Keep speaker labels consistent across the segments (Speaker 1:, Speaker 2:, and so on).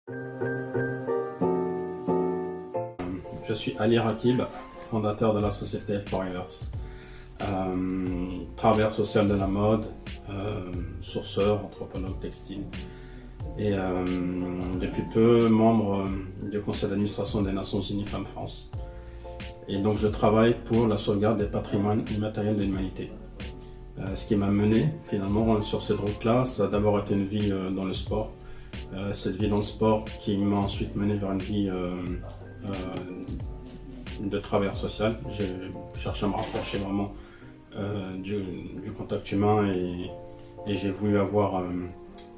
Speaker 1: Je suis Ali Rakib, fondateur de la société Forevers. Travailleur social de la mode, sourceur, entrepreneur textile et depuis peu membre du conseil d'administration des Nations Unies Femmes France. Et donc je travaille pour la sauvegarde des patrimoines immatériels de l'humanité. Ce qui m'a mené finalement sur cette route-là, ça a d'abord été une vie dans le sport. Cette vie dans le sport qui m'a ensuite mené vers une vie de travailleur social. J'ai cherché à me rapprocher vraiment du contact humain et j'ai voulu avoir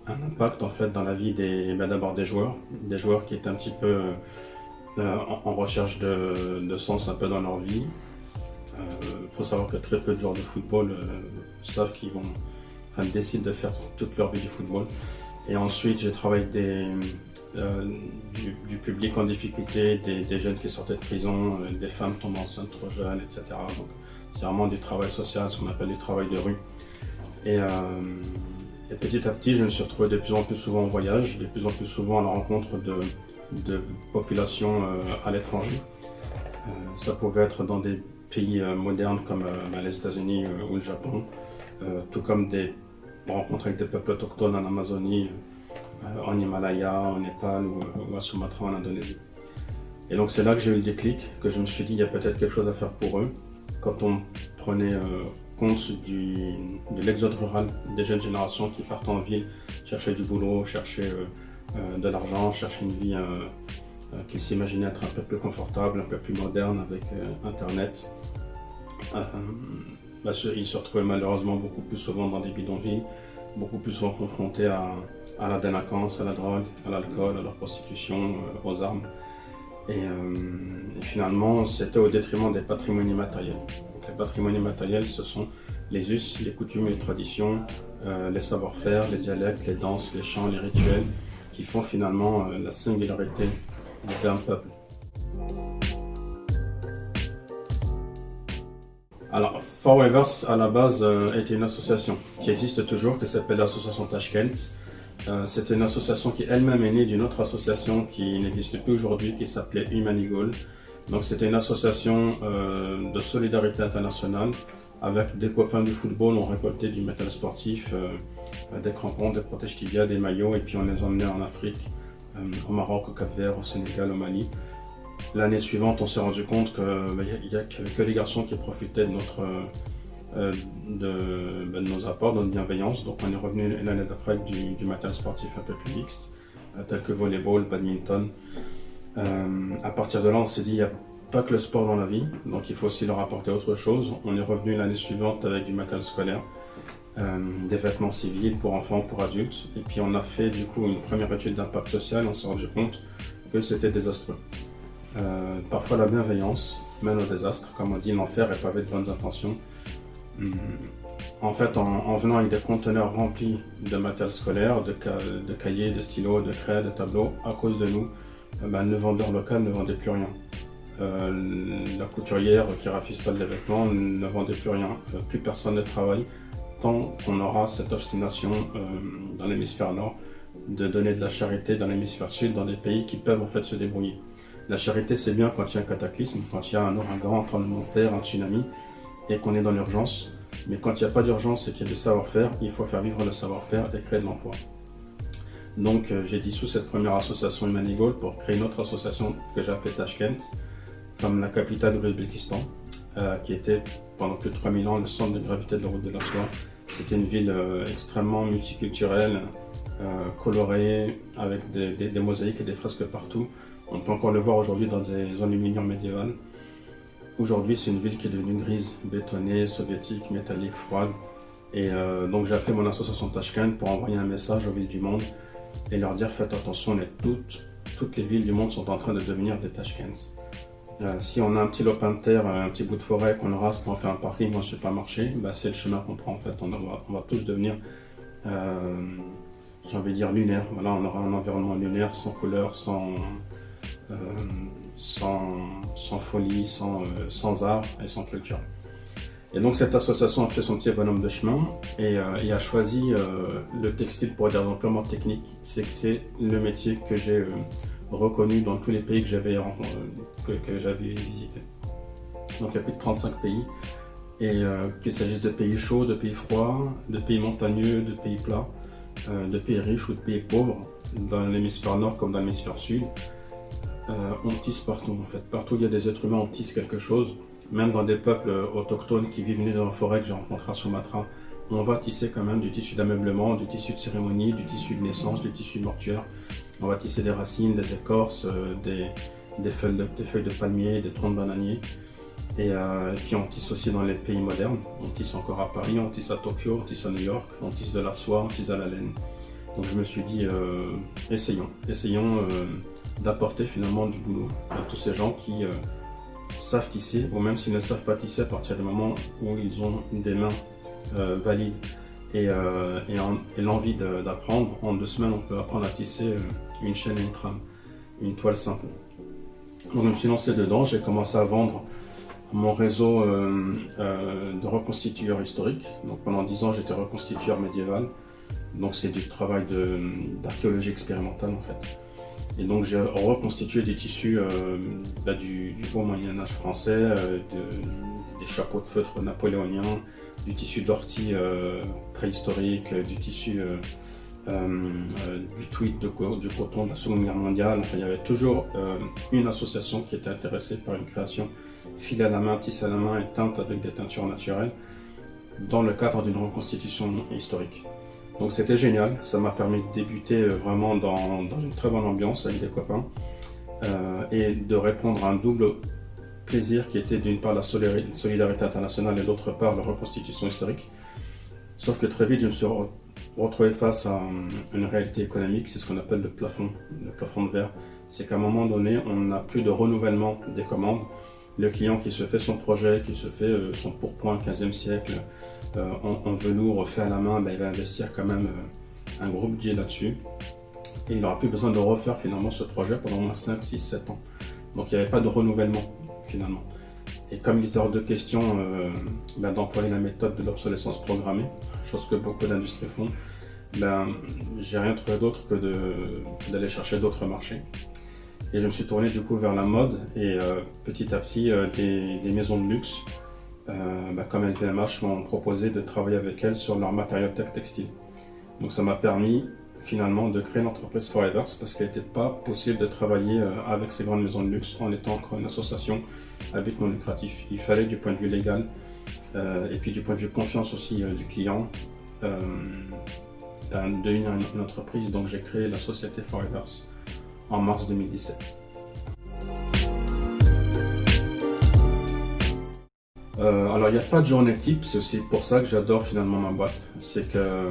Speaker 1: un impact en fait dans la vie d'abord des joueurs qui étaient un petit peu en recherche de sens un peu dans leur vie. Il faut savoir que très peu de joueurs de football savent qu'ils décident de faire toute leur vie du football. Et ensuite, j'ai travaillé avec du public en difficulté, des jeunes qui sortaient de prison, des femmes tombant enceintes trop jeunes, etc. Donc, c'est vraiment du travail social, ce qu'on appelle du travail de rue. Et petit à petit, je me suis retrouvé de plus en plus souvent en voyage, de plus en plus souvent à la rencontre de populations à l'étranger. Ça pouvait être dans des pays modernes comme les États-Unis ou le Japon, tout comme des rencontres avec des peuples autochtones en Amazonie, en Himalaya, en Népal ou à Sumatra en Indonésie. Et donc c'est là que j'ai eu le déclic, que je me suis dit il y a peut-être quelque chose à faire pour eux. Quand on prenait compte de l'exode rural des jeunes générations qui partent en ville, chercher du boulot, chercher de l'argent, chercher une vie qu'ils s'imaginaient être un peu plus confortable, un peu plus moderne avec Internet. Ils se retrouvaient malheureusement beaucoup plus souvent dans des bidonvilles, beaucoup plus souvent confrontés à la délinquance, à la drogue, à l'alcool, à la prostitution, aux armes. Et finalement, c'était au détriment des patrimonies matériels. Donc, les patrimonies matériels, ce sont les us, les coutumes et les traditions, les savoir-faire, les dialectes, les danses, les chants, les rituels, qui font finalement la singularité d'un peuple. Alors, Forevers, à la base, était une association qui existe toujours, qui s'appelle l'association Tashkent. C'était une association qui elle-même est née d'une autre association qui n'existe plus aujourd'hui, qui s'appelait Humanigol. Donc c'était une association de solidarité internationale avec des copains du football. On récoltait du matériel sportif, des crampons, des protèges tibias, des maillots, et puis on les emmenait en Afrique, au Maroc, au Cap-Vert, au Sénégal, au Mali. L'année suivante, on s'est rendu compte qu'il n'y a que les garçons qui profitaient de nos apports, de notre bienveillance. Donc on est revenu l'année d'après avec du matériel sportif un peu plus mixte, tel que volleyball, badminton. À partir de là, on s'est dit il n'y a pas que le sport dans la vie, donc il faut aussi leur apporter autre chose. On est revenu l'année suivante avec du matériel scolaire, des vêtements civils pour enfants, pour adultes. Et puis on a fait du coup une première étude d'impact social, on s'est rendu compte que c'était désastreux. Parfois la bienveillance mène au désastre, comme on dit, l'enfer est pavé de bonnes intentions. En fait, en venant avec des conteneurs remplis de matériel scolaire, de cahiers, de stylos, de craies, de tableaux, à cause de nous, le vendeur local ne vendait plus rien. La couturière qui rafistole les vêtements ne vendait plus rien. Plus personne ne travaille tant qu'on aura cette obstination dans l'hémisphère nord de donner de la charité dans l'hémisphère sud, dans des pays qui peuvent en fait se débrouiller. La charité, c'est bien quand il y a un cataclysme, quand il y a un ouragan, un tremblement de terre, un tsunami, et qu'on est dans l'urgence. Mais quand il n'y a pas d'urgence et qu'il y a du savoir-faire, il faut faire vivre le savoir-faire et créer de l'emploi. Donc j'ai dissous cette première association Humanigol pour créer une autre association que j'ai appelée Tashkent, comme la capitale de l'Ouzbékistan, qui était pendant plus de 3000 ans le centre de gravité de la route de la soie. C'était une ville extrêmement multiculturelle, colorée, avec des mosaïques et des fresques partout. On peut encore le voir aujourd'hui dans des enluminures médiévales. Aujourd'hui, c'est une ville qui est devenue grise, bétonnée, soviétique, métallique, froide. Et donc j'ai appelé mon association Tashkent pour envoyer un message aux villes du monde et leur dire faites attention, toutes les villes du monde sont en train de devenir des Tashkent. Si on a un petit lopin de terre, un petit bout de forêt qu'on rase pour en faire un parking ou un supermarché, c'est le chemin qu'on prend en fait. On va tous devenir, j'ai envie de dire, lunaires. Voilà, on aura un environnement lunaire, sans couleur, sans folie, sans art et sans culture. Et donc cette association a fait son petit bonhomme de chemin et a choisi le textile pour des raisons purement techniques. C'est que c'est le métier que j'ai reconnu dans tous les pays que j'avais visités. Donc il y a plus de 35 pays. Et qu'il s'agisse de pays chauds, de pays froids, de pays montagneux, de pays plats, de pays riches ou de pays pauvres, dans l'hémisphère nord comme dans l'hémisphère sud, on tisse partout en fait. Partout où il y a des êtres humains, on tisse quelque chose. Même dans des peuples autochtones qui vivent nus dans la forêt que j'ai rencontré à Sumatra, on va tisser quand même du tissu d'ameublement, du tissu de cérémonie, du tissu de naissance, du tissu mortuaire. On va tisser des racines, des écorces, des feuilles de palmier, des troncs de bananier. Et puis on tisse aussi dans les pays modernes. On tisse encore à Paris, on tisse à Tokyo, on tisse à New York, on tisse de la soie, on tisse de la laine. Donc je me suis dit, essayons d'apporter finalement du boulot à tous ces gens qui savent tisser, ou même s'ils ne savent pas tisser, à partir du moment où ils ont des mains valides et l'envie d'apprendre. En 2 semaines, on peut apprendre à tisser une chaîne et une trame, une toile simple. Donc je me suis lancé dedans, j'ai commencé à vendre mon réseau de reconstitueurs historiques. Donc pendant 10 ans, j'étais reconstitueur médiéval. Donc c'est du travail d'archéologie expérimentale en fait. Et donc j'ai reconstitué des tissus du haut Moyen-Âge français, des chapeaux de feutre napoléoniens, du tissu d'ortie préhistorique, du tissu du tweed, du coton de la Seconde Guerre mondiale. Enfin, il y avait toujours une association qui était intéressée par une création filée à la main, tissée à la main et teinte avec des teintures naturelles dans le cadre d'une reconstitution historique. Donc c'était génial, ça m'a permis de débuter vraiment dans une très bonne ambiance avec des copains et de répondre à un double plaisir qui était d'une part la solidarité internationale et d'autre part la reconstitution historique. Sauf que très vite je me suis retrouvé face à une réalité économique, c'est ce qu'on appelle le plafond de verre. C'est qu'à un moment donné, on n'a plus de renouvellement des commandes. Le client qui se fait son projet, qui se fait son pourpoint 15e siècle, en velours fait à la main, il va investir quand même un gros budget là-dessus. Et il n'aura plus besoin de refaire finalement ce projet pendant au moins 5, 6, 7 ans. Donc il n'y avait pas de renouvellement finalement. Et comme il était hors de question d'employer la méthode de l'obsolescence programmée, chose que beaucoup d'industries font, j'ai rien trouvé d'autre que d'aller chercher d'autres marchés. Et je me suis tourné du coup vers la mode et petit à petit des maisons de luxe comme LVMH m'ont proposé de travailler avec elles sur leur matériel textile. Donc ça m'a permis finalement de créer l'entreprise Forevers parce qu'il n'était pas possible de travailler avec ces grandes maisons de luxe en étant encore une association à but non lucratif. Il fallait du point de vue légal et puis du point de vue confiance aussi du client devenir une entreprise. Donc j'ai créé la société Forevers en mars 2017. Alors il n'y a pas de journée type, c'est aussi pour ça que j'adore finalement ma boîte. C'est que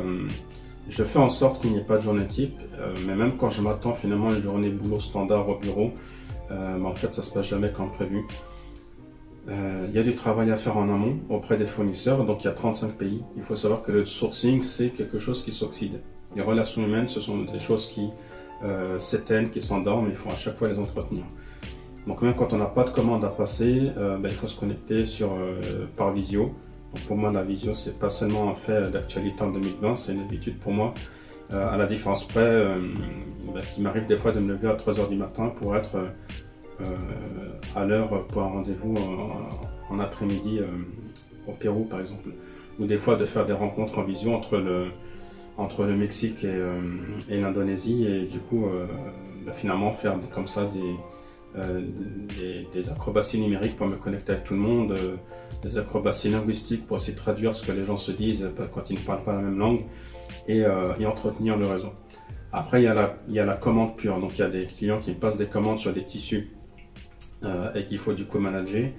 Speaker 1: je fais en sorte qu'il n'y ait pas de journée type, mais même quand je m'attends finalement à une journée boulot standard au bureau, en fait ça se passe jamais comme prévu. Il y a du travail à faire en amont auprès des fournisseurs, donc il y a 35 pays. Il faut savoir que le sourcing c'est quelque chose qui s'oxyde. Les relations humaines ce sont des choses qui s'éteignent, qui s'endorment, il faut à chaque fois les entretenir. Donc même quand on n'a pas de commande à passer, il faut se connecter par visio. Donc pour moi la visio c'est pas seulement un fait d'actualité en 2020, c'est une habitude pour moi. À la différence près, qu'il m'arrive des fois de me lever à 3h du matin pour être à l'heure pour un rendez-vous en après-midi au Pérou par exemple. Ou des fois de faire des rencontres en visio entre le Mexique et l'Indonésie et du coup finalement faire comme ça des acrobaties numériques pour me connecter avec tout le monde, des acrobaties linguistiques pour essayer de traduire ce que les gens se disent quand ils ne parlent pas la même langue et entretenir le réseau. Après, il y a la commande pure, donc il y a des clients qui me passent des commandes sur des tissus et qu'il faut du coup manager.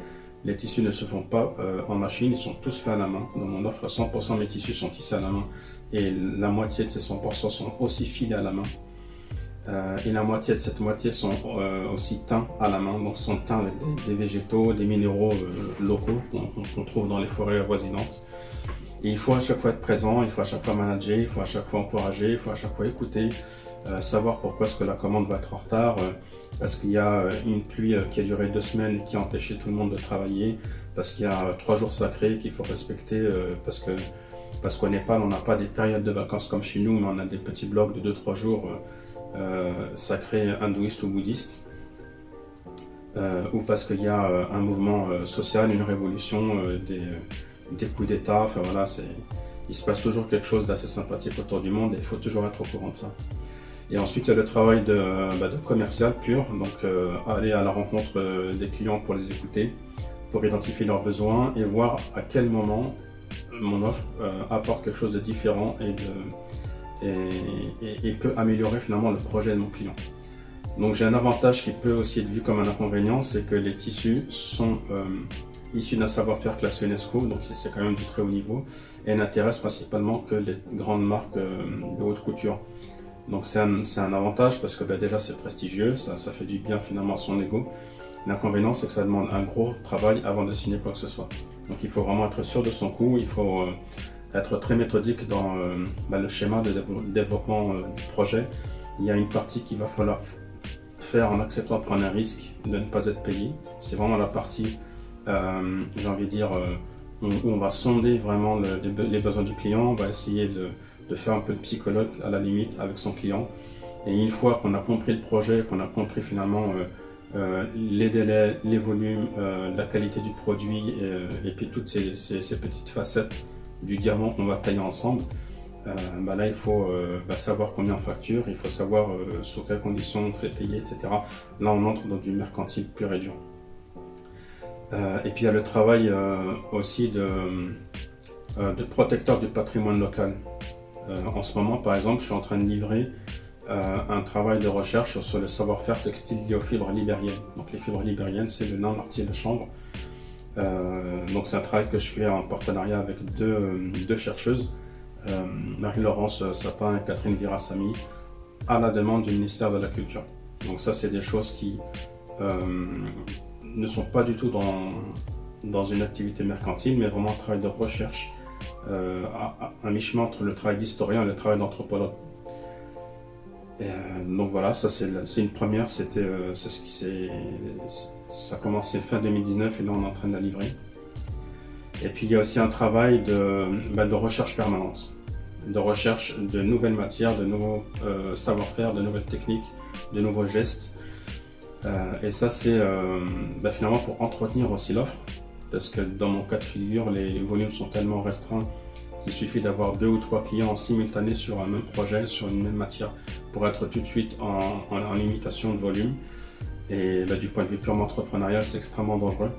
Speaker 1: Les tissus ne se font pas en machine, ils sont tous faits à la main. Dans mon offre, 100% de mes tissus sont tissés à la main et la moitié de ces 100% sont aussi filés à la main. Et la moitié de cette moitié sont aussi teints à la main, donc sont teints avec des végétaux, des minéraux locaux qu'on trouve dans les forêts avoisinantes. Et il faut à chaque fois être présent, il faut à chaque fois manager, il faut à chaque fois encourager, il faut à chaque fois écouter, savoir pourquoi est-ce que la commande va être en retard, parce qu'il y a une pluie qui a duré 2 semaines et qui a empêché tout le monde de travailler, parce qu'il y a 3 jours sacrés qu'il faut respecter, parce qu'au Népal, on n'a pas des périodes de vacances comme chez nous, mais on a des petits blocs de 2-3 jours sacrés hindouistes ou bouddhistes, ou parce qu'il y a un mouvement social, une révolution, des coups d'État. Enfin voilà, il se passe toujours quelque chose d'assez sympathique autour du monde et il faut toujours être au courant de ça. Et ensuite, il y a le travail de commercial pur, donc aller à la rencontre des clients pour les écouter, pour identifier leurs besoins et voir à quel moment mon offre apporte quelque chose de différent et peut améliorer finalement le projet de mon client. Donc j'ai un avantage qui peut aussi être vu comme un inconvénient, c'est que les tissus sont issus d'un savoir-faire classé UNESCO, donc c'est quand même du très haut niveau, et n'intéressent principalement que les grandes marques de haute couture. Donc c'est un avantage parce que déjà c'est prestigieux, ça fait du bien finalement à son ego. L'inconvénient c'est que ça demande un gros travail avant de signer quoi que ce soit. Donc il faut vraiment être sûr de son coup, il faut être très méthodique dans le schéma de développement du projet. Il y a une partie qu'il va falloir faire en acceptant de prendre un risque de ne pas être payé. C'est vraiment la partie, j'ai envie de dire, où on va sonder vraiment les besoins du client, on va essayer de faire un peu de psychologue à la limite avec son client. Et une fois qu'on a compris le projet, qu'on a compris finalement les délais, les volumes, la qualité du produit et puis toutes ces petites facettes du diamant qu'on va tailler ensemble, là il faut savoir combien on facture, il faut savoir sous quelles conditions on fait payer, etc. Là on entre dans du mercantile pur et dur. Et puis il y a le travail aussi de protecteur du patrimoine local. En ce moment par exemple je suis en train de livrer un travail de recherche sur le savoir-faire textile lié aux fibres libériennes. Donc les fibres libériennes c'est le lin, l'artier de chanvre. Donc c'est un travail que je fais en partenariat avec deux chercheuses, Marie-Laurence Sapin et Catherine Virasamy, à la demande du ministère de la Culture. Donc ça c'est des choses qui ne sont pas du tout dans une activité mercantile, mais vraiment un travail de recherche, un mi-chemin entre le travail d'historien et le travail d'anthropologue. Donc voilà, ça c'est une première, ça a commencé fin 2019 et là on est en train de la livrer. Et puis il y a aussi un travail de recherche permanente, de recherche de nouvelles matières, de nouveaux savoir-faire, de nouvelles techniques, de nouveaux gestes. Et ça c'est finalement pour entretenir aussi l'offre, parce que dans mon cas de figure, les volumes sont tellement restreints qu'il suffit d'avoir 2 ou 3 clients en simultané sur un même projet, sur une même matière, pour être tout de suite en limitation de volume. Et du point de vue purement entrepreneurial, c'est extrêmement dangereux,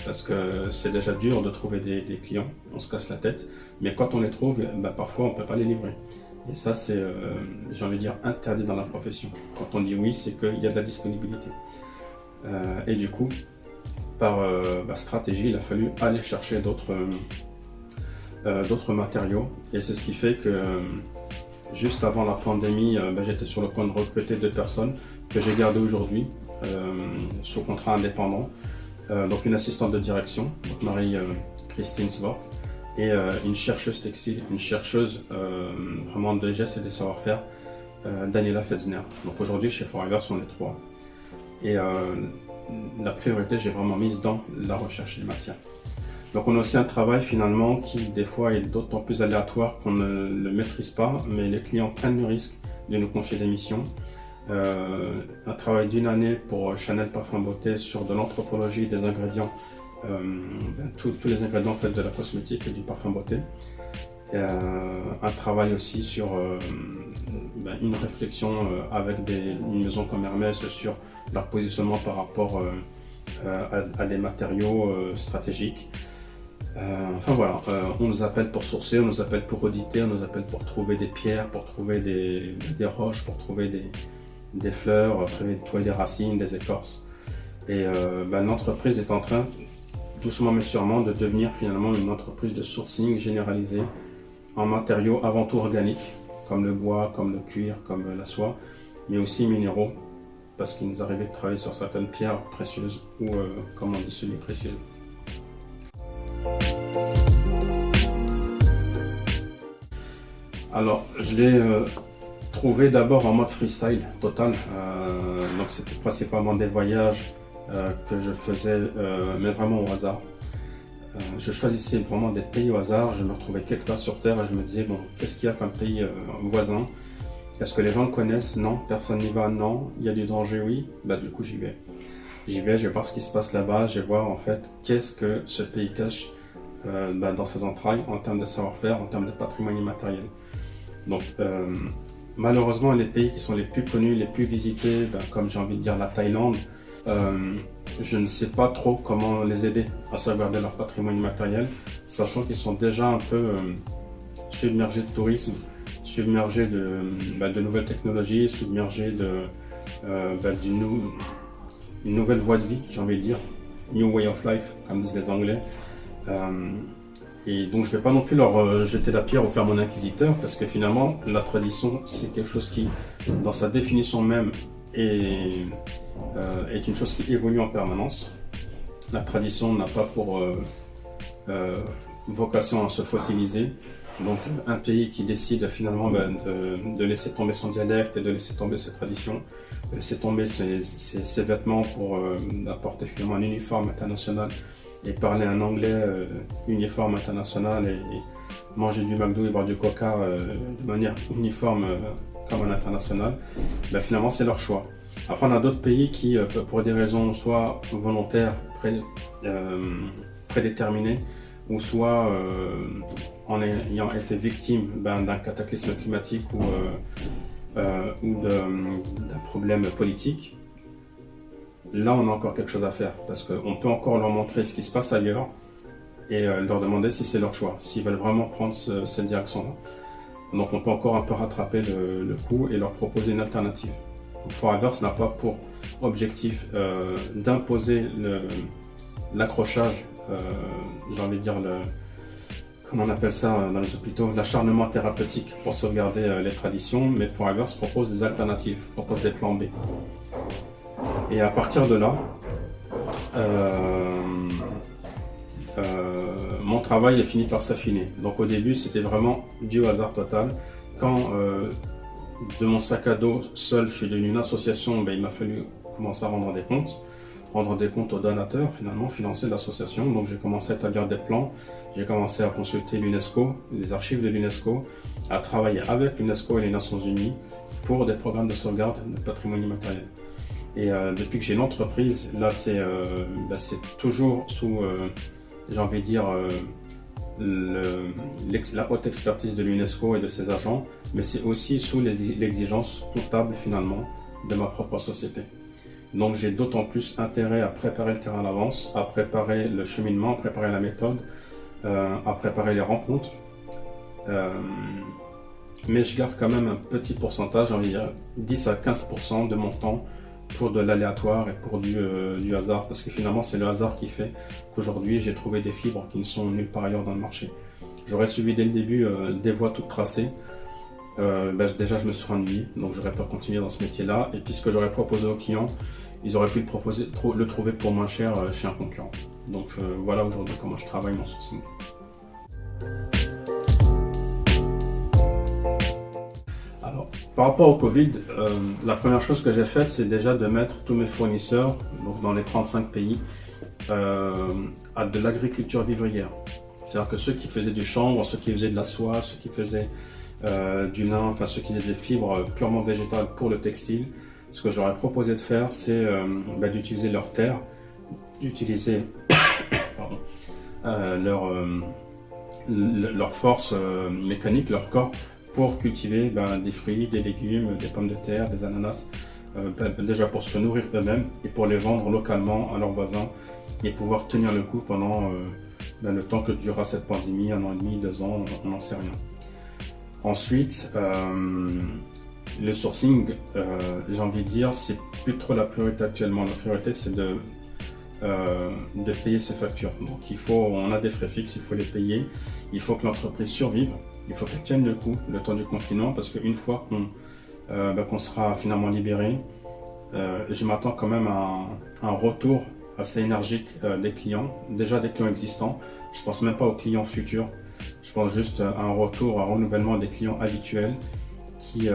Speaker 1: parce que c'est déjà dur de trouver des clients, on se casse la tête, mais quand on les trouve, parfois on ne peut pas les livrer. Et ça c'est, j'ai envie de dire, interdit dans la profession. Quand on dit oui, c'est qu'il y a de la disponibilité. Et du coup, par stratégie, il a fallu aller chercher d'autres matériaux, et c'est ce qui fait que juste avant la pandémie, j'étais sur le point de recruter 2 personnes que j'ai gardées aujourd'hui sous contrat indépendant. Donc une assistante de direction, donc Marie-Christine Svork, et une chercheuse textile, une chercheuse vraiment de gestes et des savoir-faire, Daniela Fetzner. Donc aujourd'hui chez Forever, on est 3. Et la priorité, j'ai vraiment mise dans la recherche des matières. Donc on a aussi un travail finalement qui des fois est d'autant plus aléatoire qu'on ne le maîtrise pas, mais les clients prennent le risque de nous confier des missions. Un travail d'1 année pour Chanel Parfum Beauté sur de l'anthropologie des ingrédients, tous les ingrédients faits de la cosmétique et du parfum beauté. Un travail aussi sur une réflexion avec une maison comme Hermès sur leur positionnement par rapport à des matériaux stratégiques. Enfin voilà, on nous appelle pour sourcer, on nous appelle pour auditer, on nous appelle pour trouver des pierres, pour trouver des roches, pour trouver des fleurs, trouver des racines, des écorces. Et l'entreprise est en train, doucement mais sûrement, de devenir finalement une entreprise de sourcing généralisée en matériaux avant tout organiques, comme le bois, comme le cuir, comme la soie, mais aussi minéraux, parce qu'il nous arrivait de travailler sur certaines pierres précieuses ou, comme on dit, semi-précieuses. Alors, je l'ai retrouvais d'abord en mode freestyle total. Donc c'était principalement des voyages que je faisais, mais vraiment au hasard. Je choisissais vraiment des pays au hasard. Je me retrouvais quelque part sur Terre et je me disais, bon, qu'est-ce qu'il y a comme pays voisin? Est-ce que les gens le connaissent? Non. Personne n'y va? Non. Il y a du danger? Oui. Bah du coup j'y vais. J'y vais, je vais voir ce qui se passe là-bas, je vais voir en fait qu'est-ce que ce pays cache dans ses entrailles en termes de savoir-faire, en termes de patrimoine immatériel. Donc malheureusement les pays qui sont les plus connus, les plus visités, comme j'ai envie de dire la Thaïlande, je ne sais pas trop comment les aider à sauvegarder leur patrimoine immatériel, sachant qu'ils sont déjà un peu submergés de tourisme, submergés de nouvelles technologies, submergés d'une nouvelle voie de vie, j'ai envie de dire, new way of life, comme disent les Anglais. Et donc je ne vais pas non plus leur jeter la pierre ou faire mon inquisiteur, parce que finalement la tradition c'est quelque chose qui, dans sa définition même, est une chose qui évolue en permanence. La tradition n'a pas pour vocation à se fossiliser. Donc un pays qui décide finalement de laisser tomber son dialecte et de laisser tomber ses traditions, de laisser tomber ses vêtements pour apporter finalement un uniforme international et parler un anglais uniforme international et manger du McDo et boire du Coca de manière uniforme comme un international, finalement c'est leur choix. Après on a d'autres pays qui, pour des raisons soit volontaires, prédéterminées, ou soit en ayant été victime d'un cataclysme climatique ou d'un problème politique, là on a encore quelque chose à faire, parce qu'on peut encore leur montrer ce qui se passe ailleurs et leur demander si c'est leur choix, s'ils veulent vraiment prendre cette direction-là. Donc on peut encore un peu rattraper le coup et leur proposer une alternative. Foreverse n'a pas pour objectif d'imposer l'accrochage, j'ai envie de dire comment on appelle ça dans les hôpitaux, l'acharnement thérapeutique pour sauvegarder les traditions, mais Foreverse propose des alternatives, propose des plans B. Et à partir de là, mon travail a fini par s'affiner. Donc au début c'était vraiment du hasard total. Quand de mon sac à dos seul je suis devenu une association, il m'a fallu commencer à rendre des comptes aux donateurs, finalement, financer l'association. Donc j'ai commencé à établir des plans, j'ai commencé à consulter l'UNESCO, les archives de l'UNESCO, à travailler avec l'UNESCO et les Nations Unies pour des programmes de sauvegarde de patrimoine immatériel. Et depuis que j'ai l'entreprise, là c'est toujours sous, j'ai envie de dire, la haute expertise de l'UNESCO et de ses agents, mais c'est aussi sous l'exigence comptable finalement de ma propre société. Donc j'ai d'autant plus intérêt à préparer le terrain à l'avance, à préparer le cheminement, à préparer la méthode, à préparer les rencontres. Mais je garde quand même un petit pourcentage, environ 10 à 15% de mon temps pour de l'aléatoire et pour du hasard, parce que finalement c'est le hasard qui fait qu'aujourd'hui j'ai trouvé des fibres qui ne sont nulle part ailleurs dans le marché. J'aurais suivi dès le début des voies toutes tracées, déjà je me serais ennuyé, donc j'aurais pas continué dans ce métier-là, et puis ce que j'aurais proposé aux clients, ils auraient pu le trouver pour moins cher chez un concurrent. Donc voilà aujourd'hui comment je travaille mon sourcing. Alors, par rapport au Covid, la première chose que j'ai faite, c'est déjà de mettre tous mes fournisseurs, donc dans les 35 pays, à de l'agriculture vivrière. C'est-à-dire que ceux qui faisaient du chanvre, ceux qui faisaient de la soie, ceux qui faisaient du lin, enfin ceux qui faisaient des fibres purement végétales pour le textile, ce que j'aurais proposé de faire, c'est d'utiliser leurs terres, d'utiliser leur force mécanique, leur corps, pour cultiver des fruits, des légumes, des pommes de terre, des ananas, déjà pour se nourrir eux-mêmes et pour les vendre localement à leurs voisins et pouvoir tenir le coup pendant le temps que durera cette pandémie, 1 an et demi, 2 ans, on n'en sait rien. Ensuite, le sourcing, j'ai envie de dire, c'est plus trop la priorité actuellement. La priorité, c'est de payer ses factures. Donc on a des frais fixes, il faut les payer. Il faut que l'entreprise survive. Il faut qu'elle tienne le coup le temps du confinement, parce qu'une fois qu'on sera finalement libéré, je m'attends quand même à un retour assez énergique des clients, déjà des clients existants. Je pense même pas aux clients futurs. Je pense juste à un retour, à un renouvellement des clients habituels qui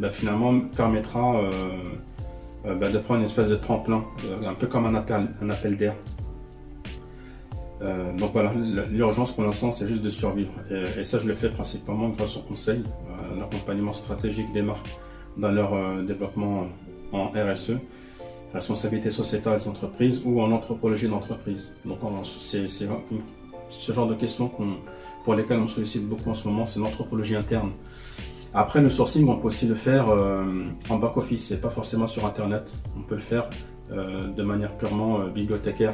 Speaker 1: finalement permettra de prendre une espèce de tremplin, un peu comme un appel d'air. Donc voilà, l'urgence pour l'instant c'est juste de survivre et ça je le fais principalement grâce au conseil, l'accompagnement stratégique des marques dans leur développement en RSE, responsabilité sociétale des entreprises ou en anthropologie d'entreprise. Donc c'est ce genre de questions pour lesquelles on me sollicite beaucoup en ce moment, c'est l'anthropologie interne. Après le sourcing on peut aussi le faire en back-office, c'est pas forcément sur internet, on peut le faire de manière purement bibliothécaire.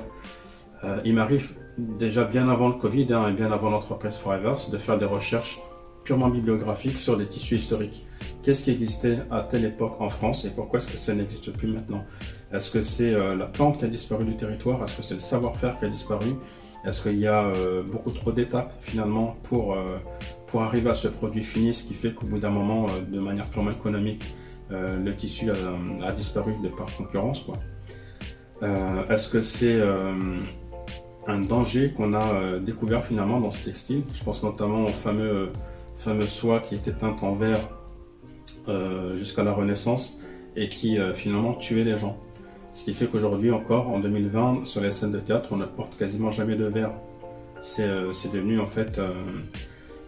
Speaker 1: Il m'arrive déjà bien avant le Covid et bien avant l'entreprise Forever de faire des recherches purement bibliographiques sur des tissus historiques. Qu'est-ce qui existait à telle époque en France et pourquoi est-ce que ça n'existe plus maintenant? Est-ce que c'est la plante qui a disparu du territoire? Est-ce que c'est le savoir-faire qui a disparu? Est-ce qu'il y a beaucoup trop d'étapes finalement pour arriver à ce produit fini, ce qui fait qu'au bout d'un moment, de manière purement économique, le tissu a disparu de par concurrence, quoi. Est-ce que c'est un danger qu'on a découvert finalement dans ce textile? Je pense notamment aux fameux soies qui étaient teintes en vert jusqu'à la Renaissance et qui finalement tuaient les gens. Ce qui fait qu'aujourd'hui encore, en 2020, sur les scènes de théâtre, on ne porte quasiment jamais de vert. C'est devenu en fait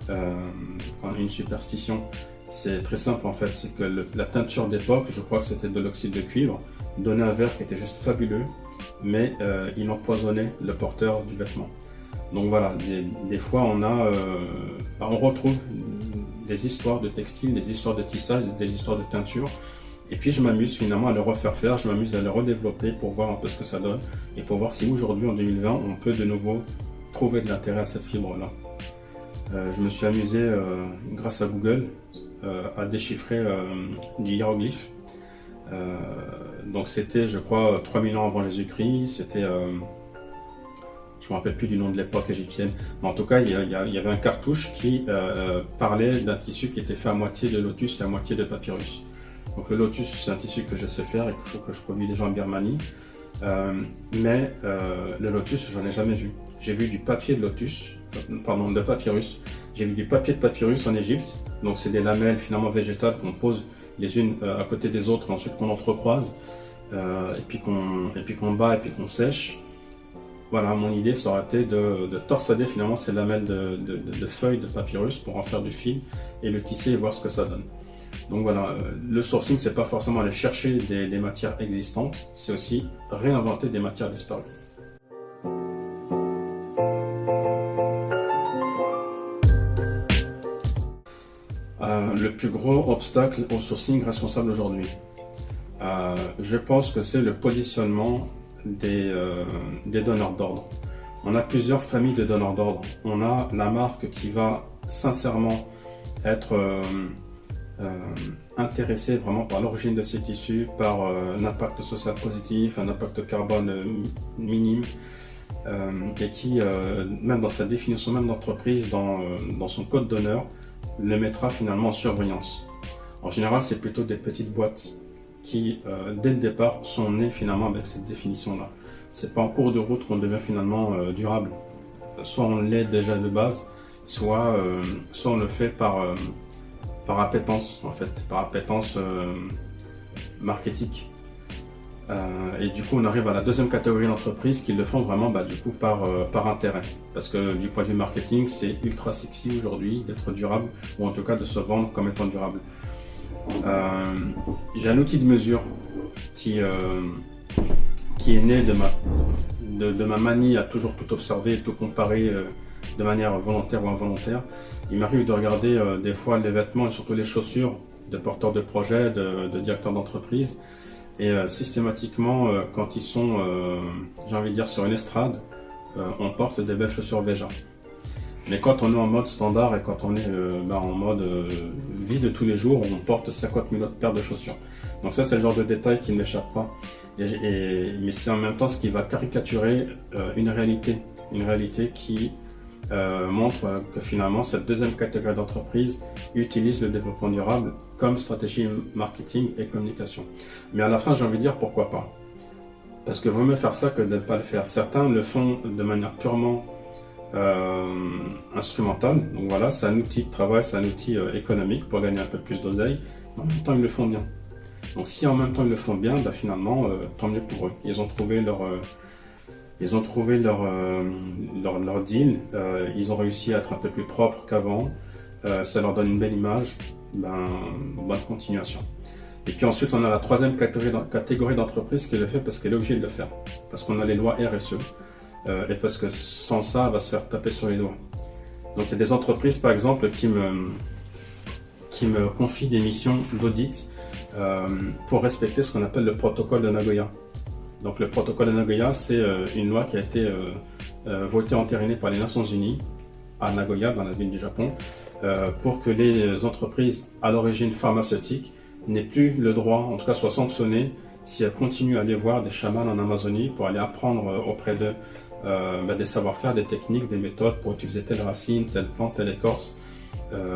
Speaker 1: une superstition. C'est très simple en fait, c'est que la teinture d'époque, je crois que c'était de l'oxyde de cuivre, donnait un vert qui était juste fabuleux, mais il empoisonnait le porteur du vêtement. Donc voilà, des fois on retrouve des histoires de textiles, des histoires de tissage, des histoires de teinture, et puis je m'amuse finalement à le refaire faire, je m'amuse à le redévelopper pour voir un peu ce que ça donne, et pour voir si aujourd'hui en 2020 on peut de nouveau trouver de l'intérêt à cette fibre-là. Je me suis amusé grâce à Google à déchiffrer du hiéroglyphe. Donc c'était, je crois, 3000 ans avant Jésus-Christ, c'était, je ne me rappelle plus du nom de l'époque égyptienne, mais en tout cas, il y avait un cartouche qui parlait d'un tissu qui était fait à moitié de lotus et à moitié de papyrus. Donc le lotus, c'est un tissu que je sais faire et que je produis déjà en Birmanie, mais le lotus, j'en ai jamais vu. J'ai vu du papier de lotus, pardon, de papyrus. J'ai vu du papier de papyrus en Égypte, donc c'est des lamelles finalement végétales qu'on pose les unes à côté des autres, et ensuite qu'on entrecroise, et puis qu'on bat et puis qu'on sèche. Voilà, mon idée ça aurait été de torsader finalement ces lamelles de feuilles de papyrus pour en faire du fil et le tisser et voir ce que ça donne. Donc voilà, le sourcing c'est pas forcément aller chercher des matières existantes, c'est aussi réinventer des matières disparues. Le plus gros obstacle au sourcing responsable aujourd'hui, je pense que c'est le positionnement des donneurs d'ordre. On a plusieurs familles de donneurs d'ordre. On a la marque qui va sincèrement être intéressée vraiment par l'origine de ces tissus, par un impact social positif, un impact carbone minime, et qui, même dans sa définition même d'entreprise, dans son code d'honneur, le mettra finalement en surbrillance. En général, c'est plutôt des petites boîtes qui, dès le départ, sont nées finalement avec cette définition-là. C'est pas en cours de route qu'on devient finalement durable. Soit on l'est déjà de base, soit on le fait par appétence, en fait, par appétence marketing. Et du coup, on arrive à la deuxième catégorie d'entreprises qui le font vraiment du coup par intérêt. Parce que du point de vue marketing, c'est ultra sexy aujourd'hui d'être durable, ou en tout cas de se vendre comme étant durable. J'ai un outil de mesure qui est né de ma manie à toujours tout observer et tout comparer de manière volontaire ou involontaire. Il m'arrive de regarder des fois les vêtements et surtout les chaussures de porteurs de projets, de directeurs d'entreprise. Et systématiquement, quand ils sont, j'ai envie de dire, sur une estrade, on porte des belles chaussures Veja. Mais quand on est en mode standard et quand on est en mode vie de tous les jours, on porte 50 000 autres paires de chaussures. Donc ça, c'est le genre de détail qui ne m'échappe pas. Mais c'est en même temps ce qui va caricaturer une réalité qui montre que finalement, cette deuxième catégorie d'entreprise utilise le développement durable comme stratégie marketing et communication. Mais à la fin, j'ai envie de dire pourquoi pas. Parce que vaut mieux faire ça que de ne pas le faire. Certains le font de manière purement instrumental. Donc voilà, c'est un outil de travail, c'est un outil économique pour gagner un peu plus d'oseille. En même temps, ils le font bien. Donc si en même temps ils le font bien, bah, finalement, tant mieux pour eux. Ils ont trouvé leur deal. Ils ont réussi à être un peu plus propres qu'avant. Ça leur donne une belle image. Ben, bonne continuation. Et puis ensuite, on a la troisième catégorie d'entreprise qui le fait parce qu'elle est obligée de le faire. Parce qu'on a les lois RSE. Et parce que sans ça, elle va se faire taper sur les doigts. Donc il y a des entreprises, par exemple, qui me confient des missions d'audit pour respecter ce qu'on appelle le protocole de Nagoya. Donc le protocole de Nagoya, c'est une loi qui a été votée, entérinée par les Nations Unies à Nagoya, dans la ville du Japon, pour que les entreprises à l'origine pharmaceutique n'aient plus le droit, en tout cas soient sanctionnées, si elles continuent à aller voir des chamans en Amazonie pour aller apprendre auprès d'eux des savoir-faire, des techniques, des méthodes pour utiliser telle racine, telle plante, telle écorce,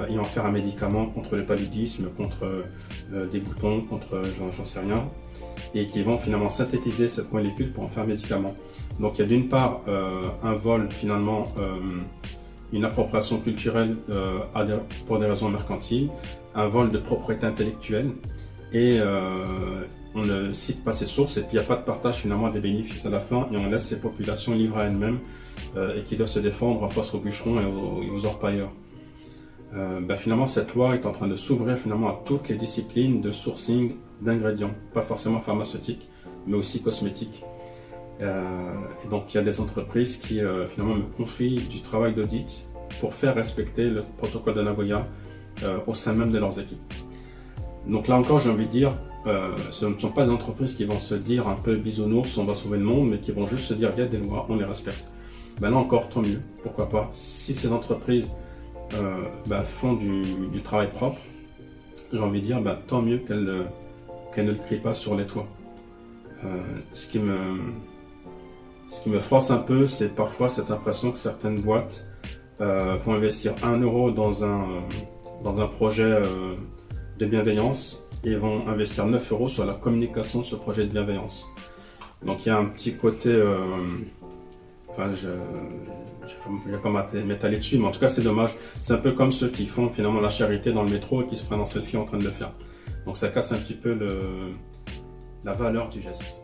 Speaker 1: et en faire un médicament contre le paludisme, contre des boutons, contre j'en sais rien, et qui vont finalement synthétiser cette molécule pour en faire un médicament. Donc il y a d'une part un vol finalement, une appropriation culturelle pour des raisons mercantiles, un vol de propriété intellectuelle, et on ne cite pas ces sources, et puis il n'y a pas de partage finalement des bénéfices à la fin, et on laisse ces populations livrées à elles-mêmes et qui doivent se défendre face aux bûcherons et aux orpailleurs. Finalement, cette loi est en train de s'ouvrir finalement à toutes les disciplines de sourcing d'ingrédients, pas forcément pharmaceutiques, mais aussi cosmétiques. Et donc, il y a des entreprises qui finalement me confient du travail d'audit pour faire respecter le protocole de Nagoya au sein même de leurs équipes. Donc là encore, j'ai envie de dire, ce ne sont pas des entreprises qui vont se dire un peu bisounours, on va sauver le monde, mais qui vont juste se dire, il y a des lois, on les respecte. Là encore, tant mieux, pourquoi pas. Si ces entreprises font du travail propre, j'ai envie de dire, tant mieux qu'elles ne le crient pas sur les toits. Ce qui me froisse un peu, c'est parfois cette impression que certaines boîtes vont investir 1 euro dans un projet de bienveillance et vont investir 9 euros sur la communication de ce projet de bienveillance. Donc il y a un petit côté, je ne vais pas m'étaler dessus, mais en tout cas c'est dommage. C'est un peu comme ceux qui font finalement la charité dans le métro et qui se prennent en selfie en train de le faire. Donc ça casse un petit peu la valeur du geste.